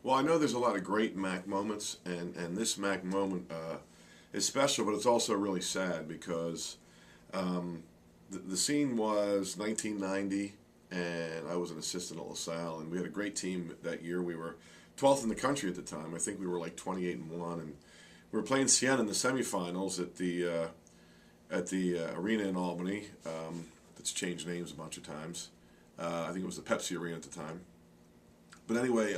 Well, I know there's a lot of great MAAC moments, and this MAAC moment is special, but it's also really sad because the scene was 1990, and I was an assistant at LaSalle, and we had a great team that year. We were 12th in the country at the time. I think we were like 28-1, and we were playing Siena in the semifinals at the arena in Albany. That's changed names a bunch of times. I think it was the Pepsi Arena at the time. But anyway,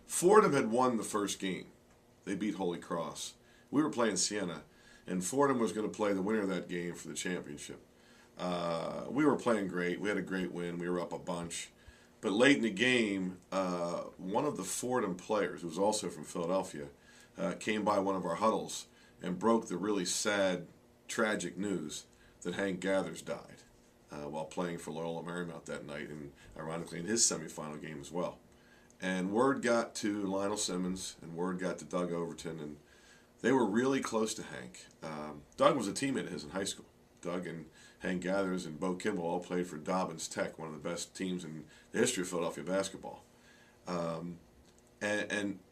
Fordham had won the first game. They beat Holy Cross. We were playing Siena, and Fordham was going to play the winner of that game for the championship. We were playing great. We had a great win. We were up a bunch. But late in the game, one of the Fordham players, who was also from Philadelphia, came by one of our huddles and broke the really sad, tragic news that Hank Gathers died while playing for Loyola Marymount that night, and ironically in his semifinal game as well. And word got to Lionel Simmons, and word got to Doug Overton, and they were really close to Hank. Doug was a teammate of his in high school. Doug and Hank Gathers and Bo Kimball all played for Dobbins Tech, one of the best teams in the history of Philadelphia basketball. And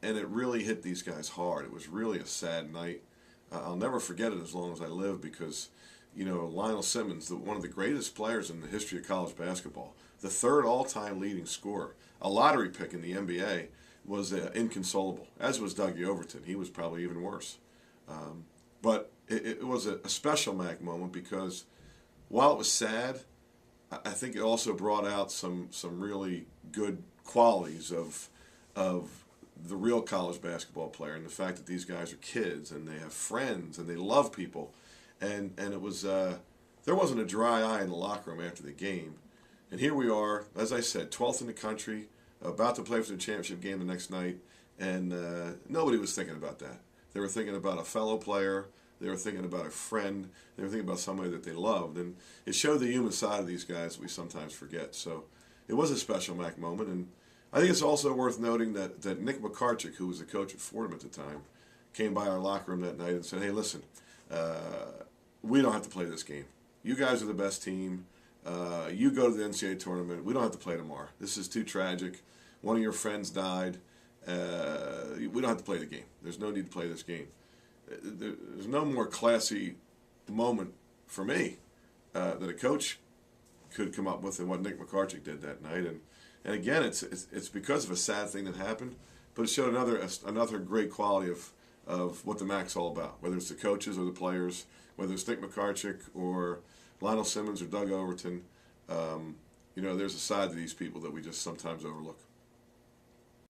it really hit these guys hard. It was really a sad night. I'll never forget it as long as I live because, you know, Lionel Simmons, one of the greatest players in the history of college basketball, the third all-time leading scorer, a lottery pick in the NBA, was inconsolable, as was Dougie Overton. He was probably even worse. But it was a special MAAC moment because while it was sad, I think it also brought out some really good qualities of the real college basketball player, and the fact that these guys are kids and they have friends and they love people, and it was there wasn't a dry eye in the locker room after the game. And here we are, as I said, 12th in the country, about to play for the championship game the next night, and nobody was thinking about that. They were thinking about a fellow player. They were thinking about a friend. They were thinking about somebody that they loved. And it showed the human side of these guys that we sometimes forget. So it was a special MAAC moment. And I think it's also worth noting that Nick McCarchick, who was the coach at Fordham at the time, came by our locker room that night and said, hey, listen, we don't have to play this game. You guys are the best team. You go to the NCAA tournament. We don't have to play tomorrow. This is too tragic. One of your friends died. We don't have to play the game. There's no need to play this game. There's no more classy moment for me that a coach could come up with than what Nick McCarchick did that night. And again, it's because of a sad thing that happened, but it showed another great quality of what the MAAC's all about, whether it's the coaches or the players, whether it's Nick McCarchick or Lionel Simmons or Doug Overton. You know, there's a side to these people that we just sometimes overlook.